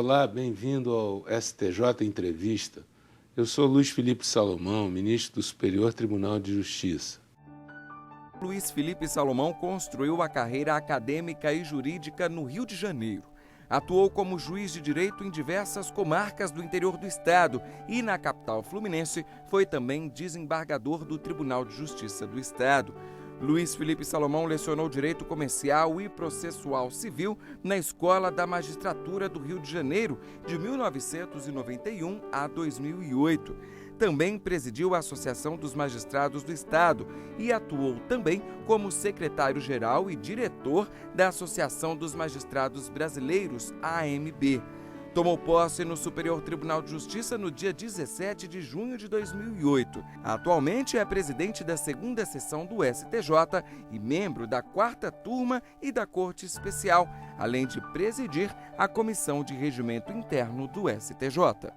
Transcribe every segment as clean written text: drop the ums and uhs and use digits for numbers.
Olá, bem-vindo ao STJ Entrevista. Eu sou Luiz Felipe Salomão, ministro do Superior Tribunal de Justiça. Luiz Felipe Salomão construiu a carreira acadêmica e jurídica no Rio de Janeiro. Atuou como juiz de direito em diversas comarcas do interior do estado e, na capital fluminense, foi também desembargador do Tribunal de Justiça do Estado. Luiz Felipe Salomão lecionou Direito Comercial e Processual Civil na Escola da Magistratura do Rio de Janeiro, de 1991 a 2008. Também presidiu a Associação dos Magistrados do Estado e atuou também como secretário-geral e diretor da Associação dos Magistrados Brasileiros, AMB. Tomou posse no Superior Tribunal de Justiça no dia 17 de junho de 2008. Atualmente é presidente da 2ª Seção do STJ e membro da 4ª Turma e da Corte Especial, além de presidir a Comissão de Regimento Interno do STJ.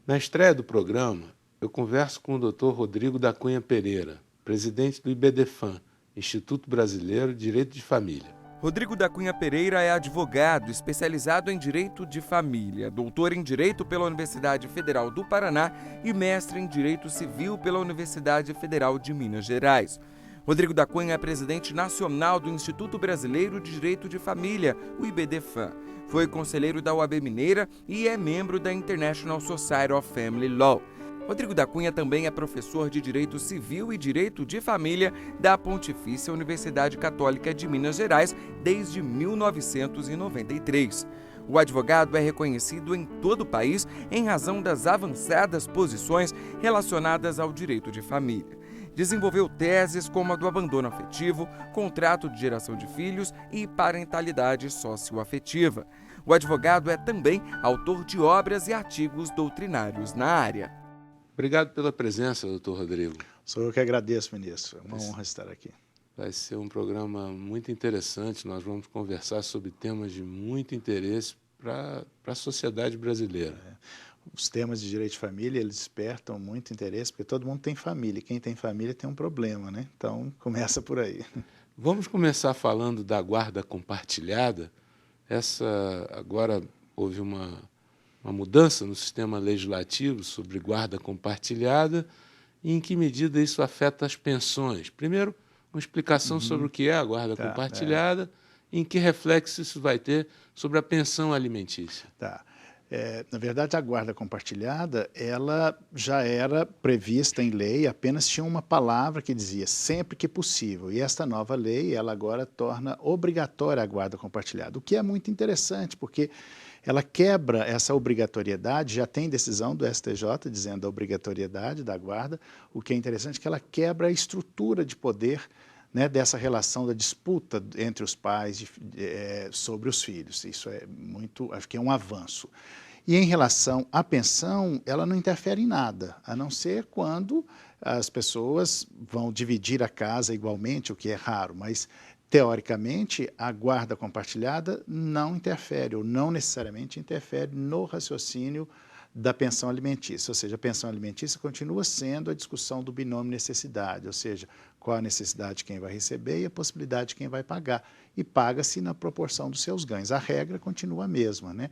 Na estreia do programa, eu converso com o Dr. Rodrigo da Cunha Pereira, presidente do IBDFAM, Instituto Brasileiro de Direito de Família. Rodrigo da Cunha Pereira é advogado especializado em Direito de Família, doutor em Direito pela Universidade Federal do Paraná e mestre em Direito Civil pela Universidade Federal de Minas Gerais. Rodrigo da Cunha é presidente nacional do Instituto Brasileiro de Direito de Família, o IBDFAM. Foi conselheiro da UAB Mineira e é membro da International Society of Family Law. Rodrigo da Cunha também é professor de Direito Civil e Direito de Família da Pontifícia Universidade Católica de Minas Gerais desde 1993. O advogado é reconhecido em todo o país em razão das avançadas posições relacionadas ao direito de família. Desenvolveu teses como a do abandono afetivo, contrato de geração de filhos e parentalidade socioafetiva. O advogado é também autor de obras e artigos doutrinários na área. Obrigado pela presença, doutor Rodrigo. Sou eu que agradeço, ministro. É uma honra estar aqui. Vai ser um programa muito interessante. Nós vamos conversar sobre temas de muito interesse para a sociedade brasileira. Os temas de direito de família, eles despertam muito interesse, porque todo mundo tem família. Quem tem família tem um problema, né? Então, começa por aí. Vamos começar falando da guarda compartilhada. Agora houve uma mudança no sistema legislativo sobre guarda compartilhada e em que medida isso afeta as pensões. Primeiro, uma explicação sobre o que é a guarda compartilhada e em que reflexo isso vai ter sobre a pensão alimentícia. Na verdade, a guarda compartilhada, ela já era prevista em lei, apenas tinha uma palavra que dizia sempre que possível. E esta nova lei, ela agora torna obrigatória a guarda compartilhada, o que é muito interessante, porque ela quebra essa obrigatoriedade, já tem decisão do STJ dizendo a obrigatoriedade da guarda, o que é interessante é que ela quebra a estrutura de poder, né, dessa relação da disputa entre os pais sobre os filhos. Isso é muito, acho que é um avanço. E em relação à pensão, ela não interfere em nada, a não ser quando as pessoas vão dividir a casa igualmente, o que é raro, mas teoricamente, a guarda compartilhada não interfere, ou não necessariamente interfere no raciocínio da pensão alimentícia. Ou seja, a pensão alimentícia continua sendo a discussão do binômio necessidade, ou seja, qual a necessidade de quem vai receber e a possibilidade de quem vai pagar. E paga-se na proporção dos seus ganhos. A regra continua a mesma, né?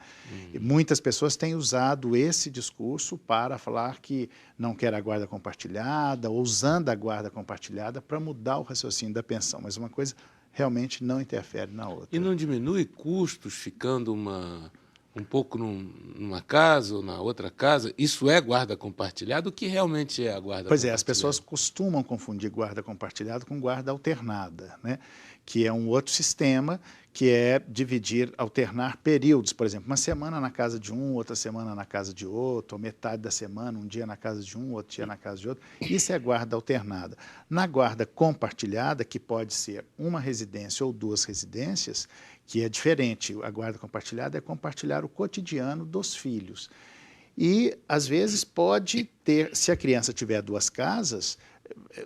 E muitas pessoas têm usado esse discurso para falar que não quer a guarda compartilhada, ou usando a guarda compartilhada para mudar o raciocínio da pensão. Mas uma coisa realmente não interfere na outra. E não diminui custos ficando um pouco numa casa ou na outra casa? Isso é guarda compartilhada? O que realmente é a guarda compartilhada? Pois é, as pessoas costumam confundir guarda compartilhada com guarda alternada, né? Que é um outro sistema que é alternar períodos, por exemplo, uma semana na casa de um, outra semana na casa de outro, ou metade da semana, um dia na casa de um, outro dia na casa de outro. Isso é guarda alternada. Na guarda compartilhada, que pode ser uma residência ou duas residências, que é diferente. A guarda compartilhada é compartilhar o cotidiano dos filhos. E, às vezes, pode ter, se a criança tiver duas casas,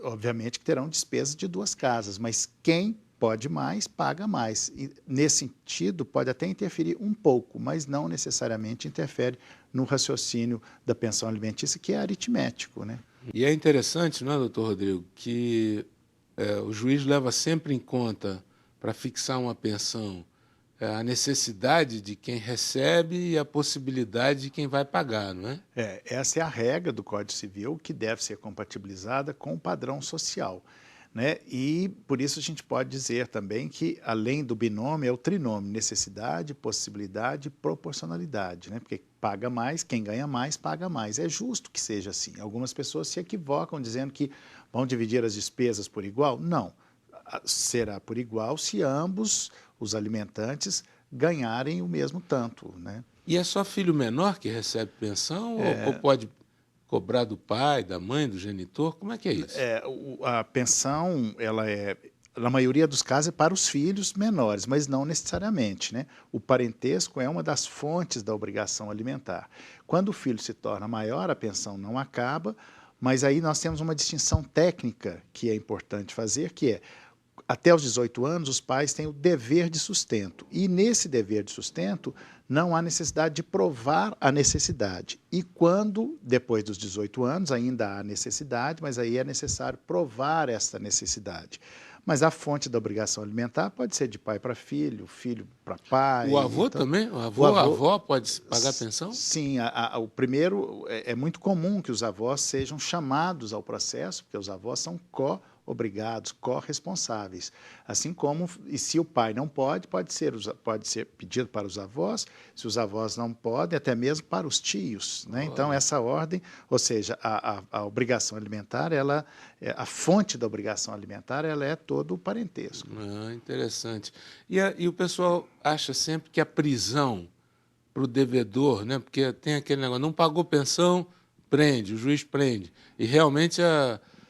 obviamente que terão despesas de duas casas, mas quem pode mais, paga mais. E, nesse sentido, pode até interferir um pouco, mas não necessariamente interfere no raciocínio da pensão alimentícia, que é aritmético, né? E é interessante, não é, doutor Rodrigo, que o juiz leva sempre em conta, para fixar uma pensão, a necessidade de quem recebe e a possibilidade de quem vai pagar, não é? Essa é a regra do Código Civil que deve ser compatibilizada com o padrão social, né? E por isso a gente pode dizer também que, além do binômio, é o trinômio: necessidade, possibilidade e proporcionalidade, né? Porque paga mais, quem ganha mais, paga mais. É justo que seja assim. Algumas pessoas se equivocam dizendo que vão dividir as despesas por igual. Não. Será por igual se ambos os alimentantes ganharem o mesmo tanto, né? E é só filho menor que recebe pensão ou pode cobrar do pai, da mãe, do genitor? Como é que é isso? A pensão, na maioria dos casos, é para os filhos menores, mas não necessariamente, né? O parentesco é uma das fontes da obrigação alimentar. Quando o filho se torna maior, a pensão não acaba, mas aí nós temos uma distinção técnica que é importante fazer, que é: até os 18 anos, os pais têm o dever de sustento. E nesse dever de sustento, não há necessidade de provar a necessidade. E quando, depois dos 18 anos, ainda há necessidade, mas aí é necessário provar essa necessidade. Mas a fonte da obrigação alimentar pode ser de pai para filho, filho para pai. O avô então, também? A avó pode pagar pensão? Sim, o primeiro, é muito comum que os avós sejam chamados ao processo, porque os avós são obrigados, corresponsáveis. Assim como, e se o pai não pode ser pedido para os avós; se os avós não podem, até mesmo para os tios, né? Então, essa ordem, ou seja, a obrigação alimentar, a fonte da obrigação alimentar, ela é todo o parentesco. Interessante. E o pessoal acha sempre que a prisão para o devedor, né? Porque tem aquele negócio: não pagou pensão, prende, o juiz prende. E realmente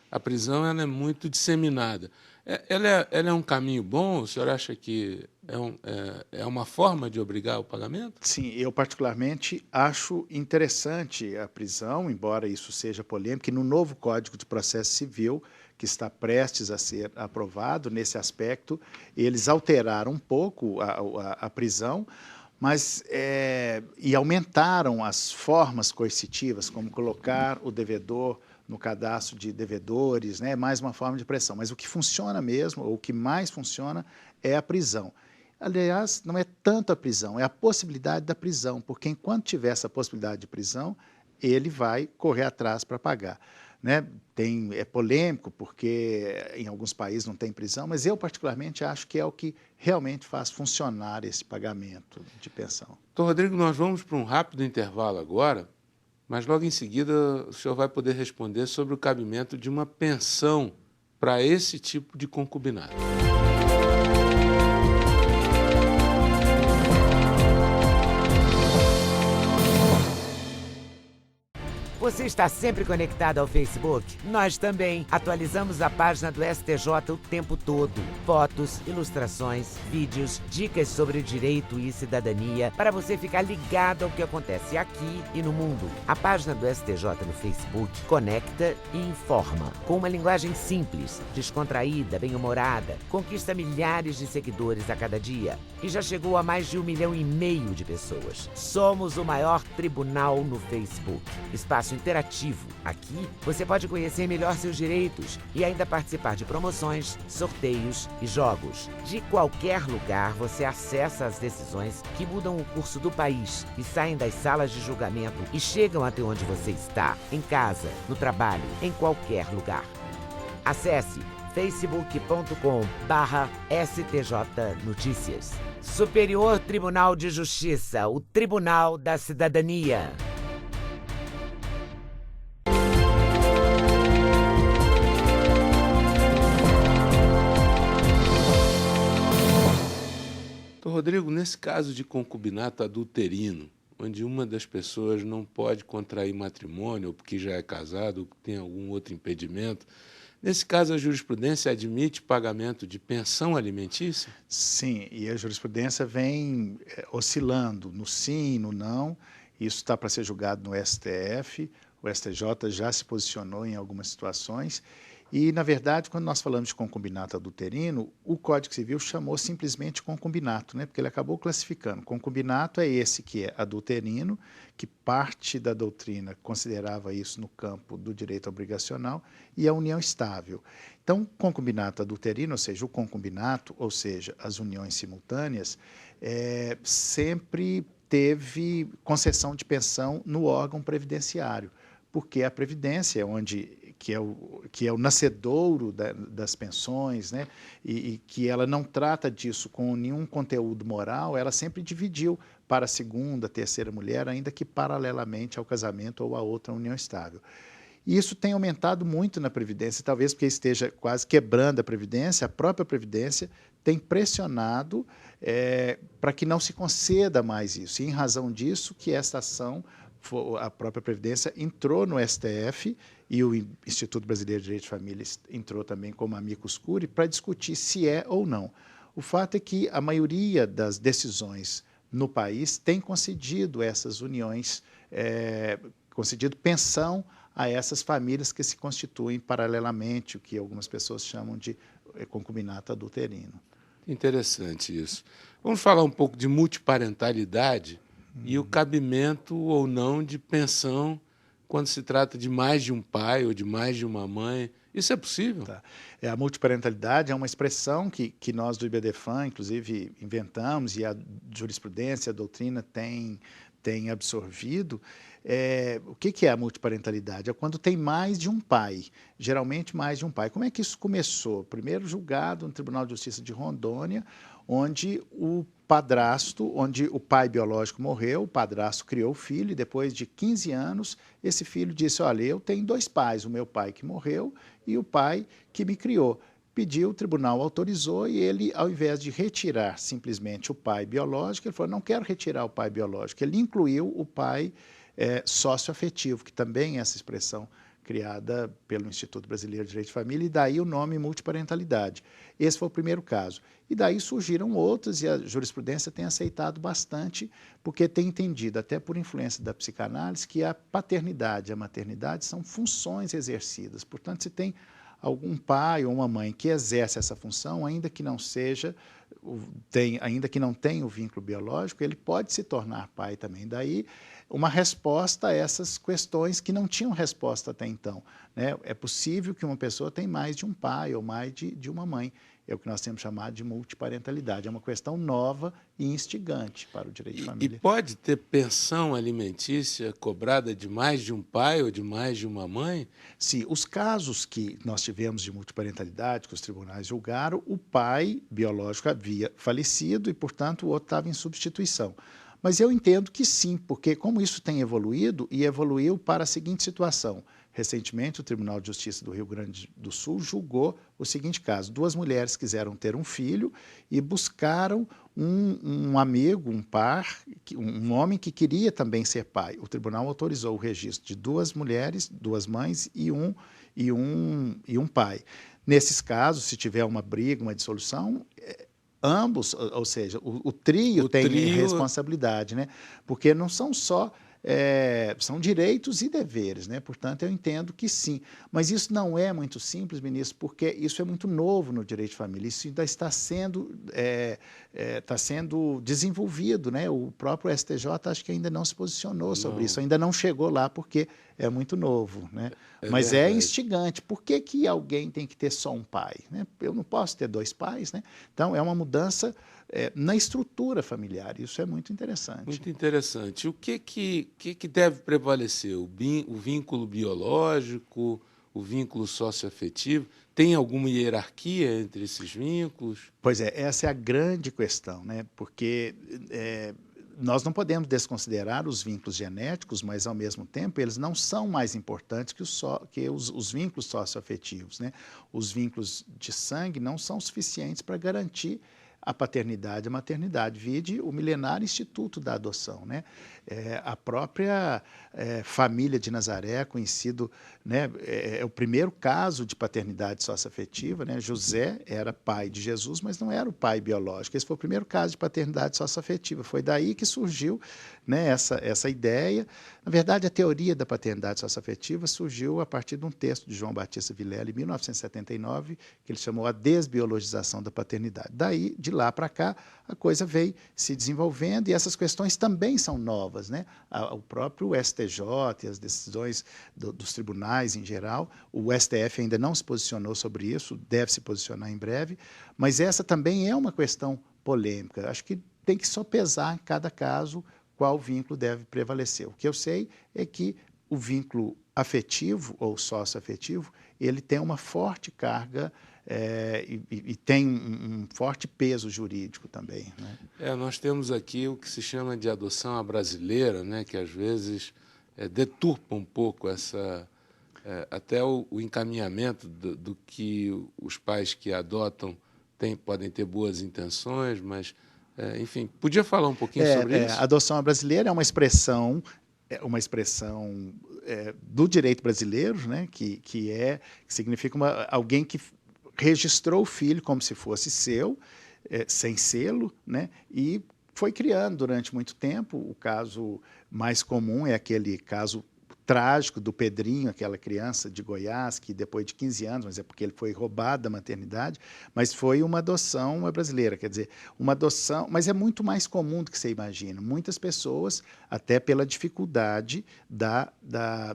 a prisão ela é muito disseminada. Ela é um caminho bom? O senhor acha que é uma forma de obrigar o pagamento? Sim, eu particularmente acho interessante a prisão, embora isso seja polêmico, e no novo Código de Processo Civil, que está prestes a ser aprovado, nesse aspecto, eles alteraram um pouco a prisão, mas e aumentaram as formas coercitivas, como colocar o devedor no cadastro de devedores, né? Mais uma forma de pressão. Mas o que funciona mesmo, ou o que mais funciona, é a prisão. Aliás, não é tanto a prisão, é a possibilidade da prisão, porque enquanto tiver essa possibilidade de prisão, ele vai correr atrás para pagar, né? É polêmico, porque em alguns países não tem prisão, mas eu particularmente acho que é o que realmente faz funcionar esse pagamento de pensão. Então, Rodrigo, nós vamos para um rápido intervalo agora, mas logo em seguida o senhor vai poder responder sobre o cabimento de uma pensão para esse tipo de concubinato. Você está sempre conectado ao Facebook? Nós também. Atualizamos a página do STJ o tempo todo. Fotos, ilustrações, vídeos, dicas sobre direito e cidadania, para você ficar ligado ao que acontece aqui e no mundo. A página do STJ no Facebook conecta e informa. Com uma linguagem simples, descontraída, bem-humorada, conquista milhares de seguidores a cada dia e já chegou a mais de 1,5 milhão de pessoas. Somos o maior tribunal no Facebook. Espaço interativo. Aqui você pode conhecer melhor seus direitos e ainda participar de promoções, sorteios e jogos. De qualquer lugar você acessa as decisões que mudam o curso do país e saem das salas de julgamento e chegam até onde você está, em casa, no trabalho, em qualquer lugar. Acesse facebook.com/STJ Notícias. Superior Tribunal de Justiça, o Tribunal da Cidadania. Rodrigo, nesse caso de concubinato adulterino, onde uma das pessoas não pode contrair matrimônio, ou porque já é casado, ou porque tem algum outro impedimento, nesse caso a jurisprudência admite pagamento de pensão alimentícia? Sim, e a jurisprudência vem oscilando no sim, no não. Isso está para ser julgado no STF, o STJ já se posicionou em algumas situações, E, na verdade, quando nós falamos de concubinato adulterino, o Código Civil chamou simplesmente concubinato, né? Porque ele acabou classificando. Concubinato é esse que é adulterino, que parte da doutrina considerava isso no campo do direito obrigacional, e a união estável. Então, concubinato adulterino, ou seja, o concubinato, ou seja, as uniões simultâneas, sempre teve concessão de pensão no órgão previdenciário, porque a Previdência, que é o nascedouro das pensões, né, e que ela não trata disso com nenhum conteúdo moral, ela sempre dividiu para a segunda, terceira mulher, ainda que paralelamente ao casamento ou a outra união estável. E isso tem aumentado muito na Previdência, talvez porque esteja quase quebrando a Previdência, a própria Previdência tem pressionado para que não se conceda mais isso. E em razão disso que esta ação, a própria Previdência entrou no STF e o Instituto Brasileiro de Direito de Família entrou também como amicus curiae para discutir se é ou não. O fato é que a maioria das decisões no país tem concedido essas uniões, concedido pensão a essas famílias que se constituem paralelamente, o que algumas pessoas chamam de concubinato adulterino. Interessante isso. Vamos falar um pouco de multiparentalidade e o cabimento ou não de pensão quando se trata de mais de um pai ou de mais de uma mãe. Isso é possível? Tá. A multiparentalidade é uma expressão que nós do IBDFAM, inclusive, inventamos e a jurisprudência, a doutrina tem absorvido. O que é a multiparentalidade? É quando tem mais de um pai, geralmente mais de um pai. Como é que isso começou? Primeiro julgado no Tribunal de Justiça de Rondônia, onde o pai biológico morreu, o padrasto criou o filho, e depois de 15 anos, esse filho disse, olha, eu tenho dois pais, o meu pai que morreu e o pai que me criou. Pediu, o tribunal autorizou e ele, ao invés de retirar simplesmente o pai biológico, ele falou, não quero retirar o pai biológico. Ele incluiu o pai socioafetivo, que também é essa expressão criada pelo Instituto Brasileiro de Direito de Família, e daí o nome multiparentalidade. Esse foi o primeiro caso. E daí surgiram outros, e a jurisprudência tem aceitado bastante, porque tem entendido, até por influência da psicanálise, que a paternidade e a maternidade são funções exercidas. Portanto, se tem algum pai ou uma mãe que exerce essa função, ainda que não tenha o vínculo biológico, ele pode se tornar pai também. Daí, uma resposta a essas questões que não tinham resposta até então, né? É possível que uma pessoa tenha mais de um pai ou mais de uma mãe. É o que nós temos chamado de multiparentalidade. É uma questão nova e instigante para o direito de família. E pode ter pensão alimentícia cobrada de mais de um pai ou de mais de uma mãe? Sim, os casos que nós tivemos de multiparentalidade, que os tribunais julgaram, o pai biológico havia falecido e, portanto, o outro estava em substituição. Mas eu entendo que sim, porque como isso tem evoluído, e evoluiu para a seguinte situação. Recentemente, o Tribunal de Justiça do Rio Grande do Sul julgou o seguinte caso. Duas mulheres quiseram ter um filho e buscaram um amigo, um par, um homem que queria também ser pai. O tribunal autorizou o registro de duas mulheres, duas mães e um pai. Nesses casos, se tiver uma briga, uma dissolução, ambos, ou seja, o trio tem responsabilidade, né? Porque não são só... são direitos e deveres, né? Portanto, eu entendo que sim. Mas isso não é muito simples, ministro, porque isso é muito novo no direito de família. Isso ainda está sendo desenvolvido, né? O próprio STJ acho que ainda não se posicionou sobre isso, ainda não chegou lá porque é muito novo, né? Mas verdade. É instigante. Por que alguém tem que ter só um pai, né? Eu não posso ter dois pais, né? Então, é uma mudança na estrutura familiar. Isso é muito interessante. Muito interessante. O que deve prevalecer? O vínculo biológico, o vínculo socioafetivo? Tem alguma hierarquia entre esses vínculos? Pois é, essa é a grande questão, né? Porque nós não podemos desconsiderar os vínculos genéticos, mas, ao mesmo tempo, eles não são mais importantes que os vínculos socioafetivos, né? Os vínculos de sangue não são suficientes para garantir a paternidade e a maternidade. Vide o milenário Instituto da Adoção, né? A própria família de Nazaré, conhecido, né? É o primeiro caso de paternidade socioafetiva, né? José era pai de Jesus, mas não era o pai biológico. Esse foi o primeiro caso de paternidade socioafetiva. Foi daí que surgiu, né, essa ideia. Na verdade, a teoria da paternidade socioafetiva surgiu a partir de um texto de João Batista Vilela, em 1979, que ele chamou a desbiologização da paternidade. Daí, de lá para cá, a coisa veio se desenvolvendo e essas questões também são novas, né? O próprio STJ e as decisões dos tribunais em geral, o STF ainda não se posicionou sobre isso, deve se posicionar em breve, mas essa também é uma questão polêmica. Acho que tem que só pesar em cada caso qual vínculo deve prevalecer. O que eu sei é que o vínculo afetivo ou socioafetivo, ele tem uma forte carga e tem um forte peso jurídico também, né? Nós temos aqui o que se chama de adoção à brasileira, né, que às vezes deturpa um pouco até o encaminhamento do que os pais que adotam podem ter boas intenções, mas, enfim, podia falar um pouquinho sobre isso? A adoção brasileira é uma expressão do direito brasileiro, né, que significa alguém que registrou o filho como se fosse seu, sem selo, né, e foi criando durante muito tempo. O caso mais comum é aquele caso trágico do Pedrinho, aquela criança de Goiás, que depois de 15 anos, mas é porque ele foi roubado da maternidade, mas foi uma adoção brasileira, quer dizer, uma adoção, mas é muito mais comum do que você imagina. Muitas pessoas, até pela dificuldade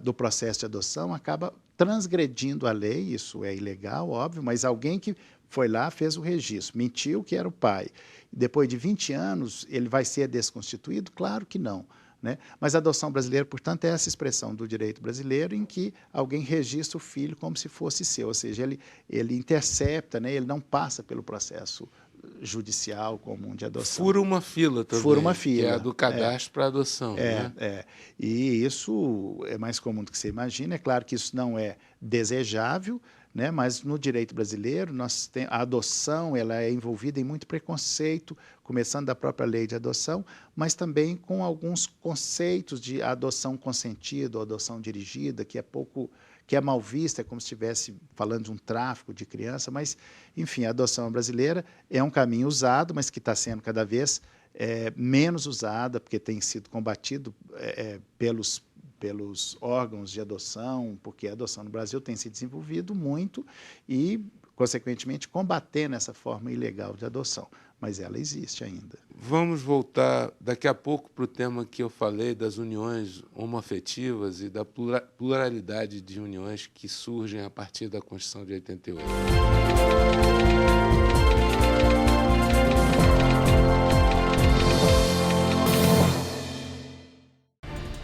do processo de adoção, acaba transgredindo a lei, isso é ilegal, óbvio, mas alguém que foi lá, fez o registro, mentiu que era o pai. Depois de 20 anos, ele vai ser desconstituído? Claro que não, né? Mas a adoção brasileira, portanto, é essa expressão do direito brasileiro em que alguém registra o filho como se fosse seu, ou seja, ele intercepta, né? Ele não passa pelo processo judicial comum de adoção. Fura uma fila também, fura uma fila, que é a do cadastro para adoção. E isso é mais comum do que você imagina. É claro que isso não é desejável, né? Mas no direito brasileiro a adoção ela é envolvida em muito preconceito, começando da própria lei de adoção, mas também com alguns conceitos de adoção consentida ou adoção dirigida, que é mal vista, é como se estivesse falando de um tráfico de criança, mas, enfim, a adoção brasileira é um caminho usado, mas que está sendo cada vez menos usada, porque tem sido combatido pelos órgãos de adoção, porque a adoção no Brasil tem se desenvolvido muito e, consequentemente, combatendo essa forma ilegal de adoção. Mas ela existe ainda. Vamos voltar daqui a pouco para o tema que eu falei das uniões homoafetivas e da pluralidade de uniões que surgem a partir da Constituição de 88.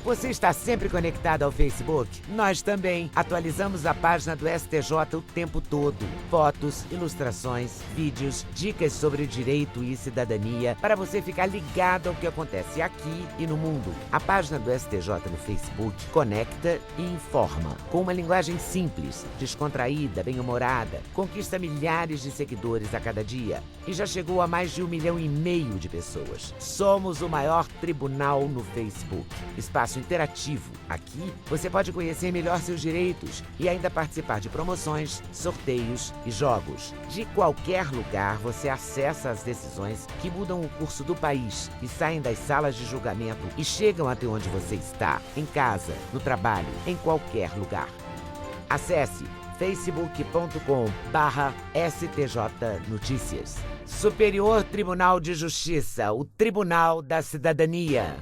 Você está sempre conectado ao Facebook? Nós também. Atualizamos a página do STJ o tempo todo. Fotos, ilustrações, vídeos, dicas sobre direito e cidadania para você ficar ligado ao que acontece aqui e no mundo. A página do STJ no Facebook conecta e informa. Com uma linguagem simples, descontraída, bem-humorada, conquista milhares de seguidores a cada dia e já chegou a mais de 1,5 milhão de pessoas. Somos o maior tribunal no Facebook. Espaço interativo. Aqui você pode conhecer melhor seus direitos e ainda participar de promoções, sorteios e jogos. De qualquer lugar você acessa as decisões que mudam o curso do país e saem das salas de julgamento e chegam até onde você está, em casa, no trabalho, em qualquer lugar. Acesse facebook.com/STJ Notícias. Superior Tribunal de Justiça, o Tribunal da Cidadania.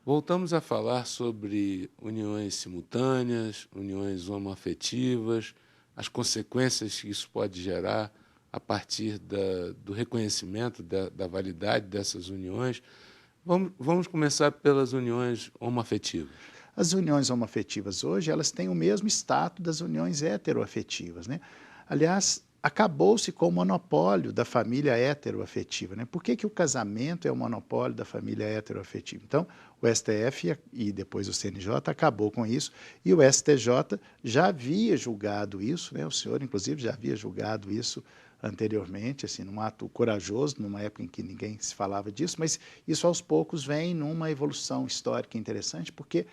Voltamos a falar sobre uniões simultâneas, uniões homoafetivas, as consequências que isso pode gerar a partir do reconhecimento da validade dessas uniões. Vamos começar pelas uniões homoafetivas. As uniões homoafetivas hoje, elas têm o mesmo status das uniões heteroafetivas, né? Aliás, acabou-se com o monopólio da família heteroafetiva, né? Por que o casamento é o monopólio da família heteroafetiva? Então, o STF e depois o CNJ acabou com isso, e o STJ já havia julgado isso, né? O senhor, inclusive, já havia julgado isso anteriormente, assim, num ato corajoso, numa época em que ninguém se falava disso, mas isso aos poucos vem numa evolução histórica interessante, porque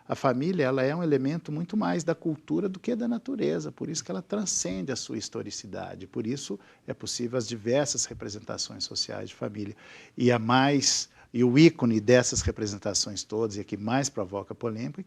a família ela é um elemento muito mais da cultura do que da natureza, por isso que ela transcende a sua historicidade, por isso é possível as diversas representações sociais de família. E o ícone dessas representações todas, e a que mais provoca polêmica,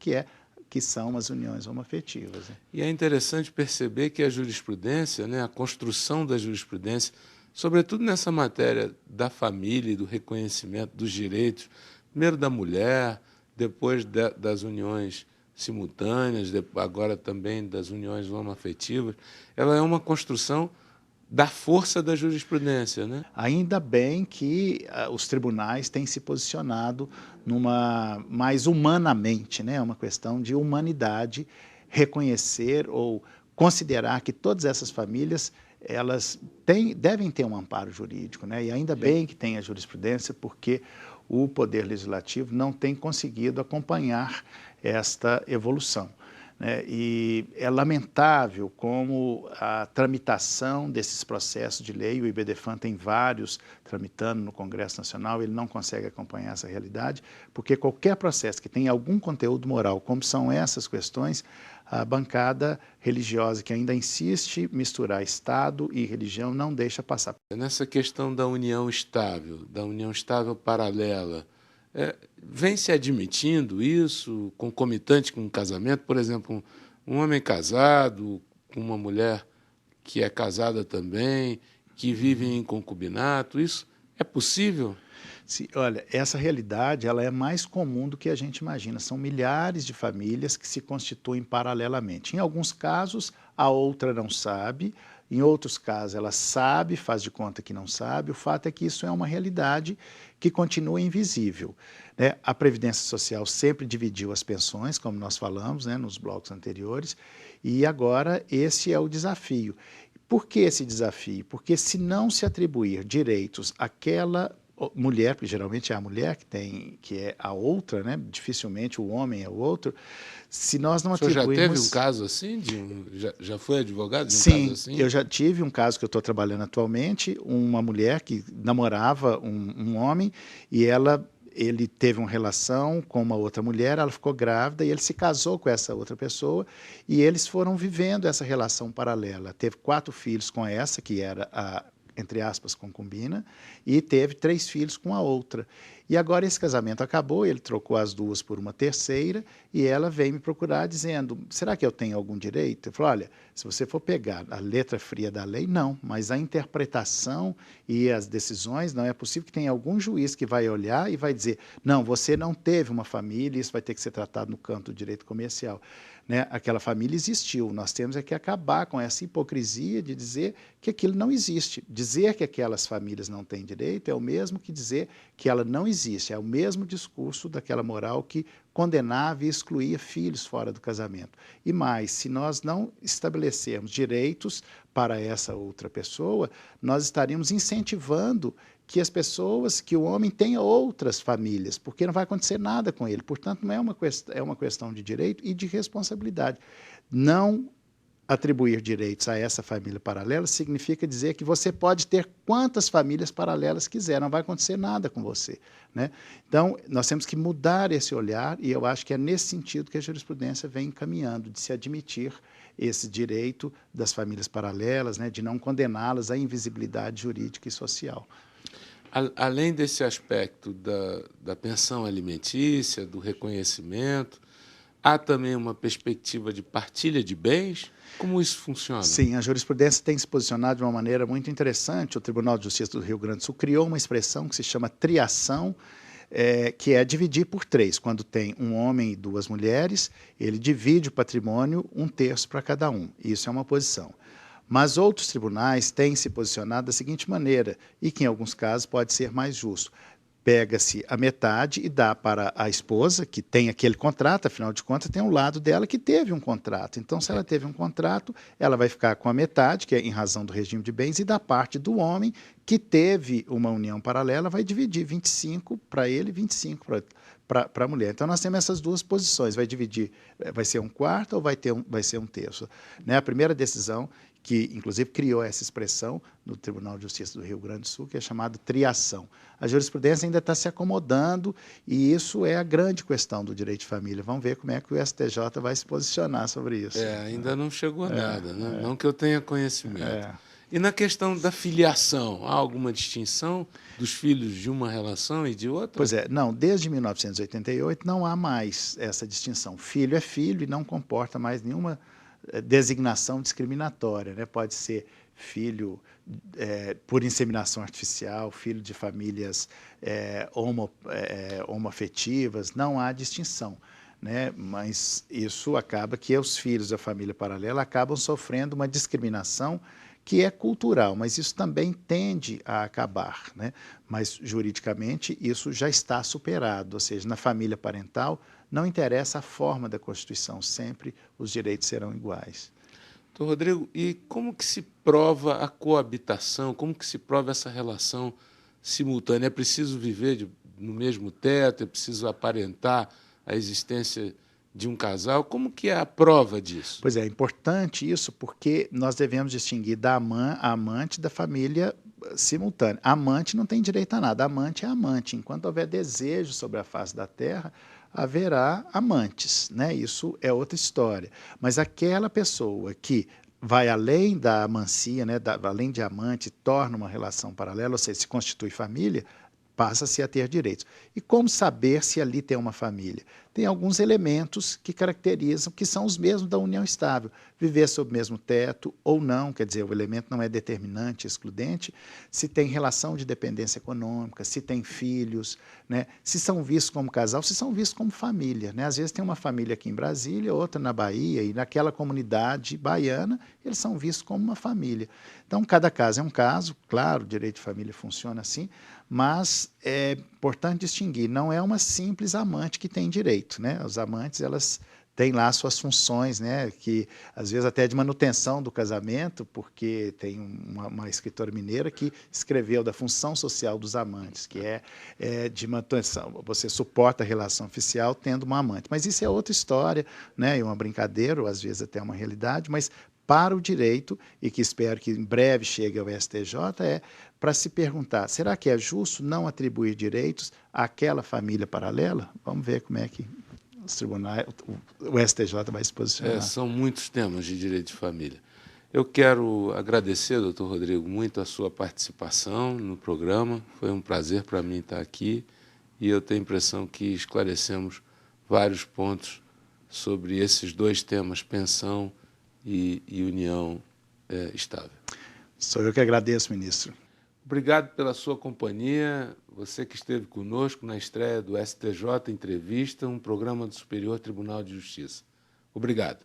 que são as uniões homoafetivas. Né? E é interessante perceber que a jurisprudência, né, a construção da jurisprudência, sobretudo nessa matéria da família e do reconhecimento dos direitos, primeiro da mulher, depois das uniões simultâneas, agora também das uniões homoafetivas, ela é uma construção da força da jurisprudência, né? Ainda bem que os tribunais têm se posicionado mais humanamente, né? É uma questão de humanidade, reconhecer ou considerar que todas essas famílias elas devem ter um amparo jurídico, né? E ainda bem que tem a jurisprudência, porque o Poder Legislativo não tem conseguido acompanhar esta evolução. E é lamentável como a tramitação desses processos de lei, o IBDFAN tem vários tramitando no Congresso Nacional, ele não consegue acompanhar essa realidade, porque qualquer processo que tenha algum conteúdo moral, como são essas questões, a bancada religiosa que ainda insiste em misturar Estado e religião não deixa passar. Nessa questão da união estável paralela, vem se admitindo isso concomitante com o casamento? Por exemplo, um homem casado com uma mulher que é casada também, que vive em concubinato, isso é possível? Sim, olha, essa realidade ela é mais comum do que a gente imagina. São milhares de famílias que se constituem paralelamente. Em alguns casos, a outra não sabe, em outros casos, ela sabe, faz de conta que não sabe. O fato é que isso é uma realidade que continua invisível. Né? A Previdência Social sempre dividiu as pensões, como nós falamos, né, nos blocos anteriores, e agora esse é o desafio. Por que esse desafio? Porque se não se atribuir direitos àquela mulher, porque geralmente é a mulher que é a outra, né? Dificilmente o homem é o outro. Se nós não atribuirmos... O senhor já teve um caso assim? Já foi advogado de um Sim, caso assim? Eu já tive um caso que eu estou trabalhando atualmente, uma mulher que namorava um homem e ele teve uma relação com uma outra mulher, ela ficou grávida e ele se casou com essa outra pessoa e eles foram vivendo essa relação paralela. Teve 4 filhos com essa, que era a, entre aspas, concubina, e teve 3 filhos com a outra. E agora esse casamento acabou, ele trocou as 2 por uma terceira, e ela veio me procurar dizendo, será que eu tenho algum direito? Eu falei, olha, se você for pegar a letra fria da lei, não, mas a interpretação e as decisões, não é possível que tenha algum juiz que vai olhar e vai dizer, não, você não teve uma família, isso vai ter que ser tratado no campo do direito comercial. Né? Aquela família existiu, nós temos é que acabar com essa hipocrisia de dizer que aquilo não existe. Dizer que aquelas famílias não têm direito é o mesmo que dizer que ela não existe, é o mesmo discurso daquela moral que condenava e excluía filhos fora do casamento. E mais, se nós não estabelecermos direitos para essa outra pessoa, nós estaríamos incentivando que as pessoas, que o homem tenha outras famílias, porque não vai acontecer nada com ele. Portanto, não é uma questão de direito e de responsabilidade. Não atribuir direitos a essa família paralela significa dizer que você pode ter quantas famílias paralelas quiser, não vai acontecer nada com você. Né? Então, nós temos que mudar esse olhar e eu acho que é nesse sentido que a jurisprudência vem encaminhando, de se admitir esse direito das famílias paralelas, né, de não condená-las à invisibilidade jurídica e social. Além desse aspecto da pensão alimentícia, do reconhecimento, há também uma perspectiva de partilha de bens? Como isso funciona? Sim, a jurisprudência tem se posicionado de uma maneira muito interessante. O Tribunal de Justiça do Rio Grande do Sul criou uma expressão que se chama triação, que é dividir por 3. Quando tem um homem e 2 mulheres, ele divide o patrimônio 1/3 para cada um. Isso é uma posição. Mas outros tribunais têm se posicionado da seguinte maneira, e que em alguns casos pode ser mais justo. Pega-se a metade e dá para a esposa, que tem aquele contrato, afinal de contas, tem um lado dela que teve um contrato. Então, se ela teve um contrato, ela vai ficar com a metade, que é em razão do regime de bens, e da parte do homem, que teve uma união paralela, vai dividir 25 para ele e 25 para a mulher. Então, nós temos essas 2 posições, vai dividir, vai ser 1/4 ou vai ser 1/3. Né? A primeira decisão que inclusive criou essa expressão no Tribunal de Justiça do Rio Grande do Sul, que é chamado triação. A jurisprudência ainda está se acomodando e isso é a grande questão do direito de família. Vamos ver como é que o STJ vai se posicionar sobre isso. Ainda não chegou a nada, né? Não que eu tenha conhecimento. E na questão da filiação, há alguma distinção dos filhos de uma relação e de outra? Pois é, não, desde 1988 não há mais essa distinção. Filho é filho e não comporta mais nenhuma designação discriminatória, né? Pode ser filho por inseminação artificial, filho de famílias homoafetivas, não há distinção. Né? Mas isso acaba que os filhos da família paralela acabam sofrendo uma discriminação que é cultural, mas isso também tende a acabar, né? Mas juridicamente isso já está superado, ou seja, na família parental não interessa a forma da Constituição, sempre os direitos serão iguais. Doutor Rodrigo, e como que se prova a coabitação, como que se prova essa relação simultânea? É preciso viver no mesmo teto, é preciso aparentar a existência de um casal? Como que é a prova disso? Pois é importante isso porque nós devemos distinguir a amante da família simultânea. A amante não tem direito a nada, a amante é amante. Enquanto houver desejo sobre a face da terra, haverá amantes, né? Isso é outra história. Mas aquela pessoa que vai além da amancia, né? Além de amante, torna uma relação paralela, ou seja, se constitui família, passa-se a ter direitos. E como saber se ali tem uma família? Tem alguns elementos que caracterizam, que são os mesmos da união estável. Viver sob o mesmo teto ou não, quer dizer, o elemento não é determinante, excludente, se tem relação de dependência econômica, se tem filhos, né? Se são vistos como casal, se são vistos como família. Né? Às vezes tem uma família aqui em Brasília, outra na Bahia, e naquela comunidade baiana, eles são vistos como uma família. Então, cada caso é um caso, claro, o direito de família funciona assim, mas é importante distinguir, não é uma simples amante que tem direito, né? Os amantes, elas têm lá suas funções, né? Que às vezes até de manutenção do casamento, porque tem uma escritora mineira que escreveu da função social dos amantes, que é de manutenção. Você suporta a relação oficial tendo uma amante. Mas isso é outra história, né? É uma brincadeira, ou às vezes até uma realidade, mas para o direito, e que espero que em breve chegue ao STJ, para se perguntar, será que é justo não atribuir direitos àquela família paralela? Vamos ver como é que os tribunais, o STJ vai se posicionar. São muitos temas de direito de família. Eu quero agradecer, doutor Rodrigo, muito a sua participação no programa. Foi um prazer para mim estar aqui e eu tenho a impressão que esclarecemos vários pontos sobre esses dois temas, pensão e união estável. Sou eu que agradeço, ministro. Obrigado pela sua companhia, você que esteve conosco na estreia do STJ Entrevista, um programa do Superior Tribunal de Justiça. Obrigado.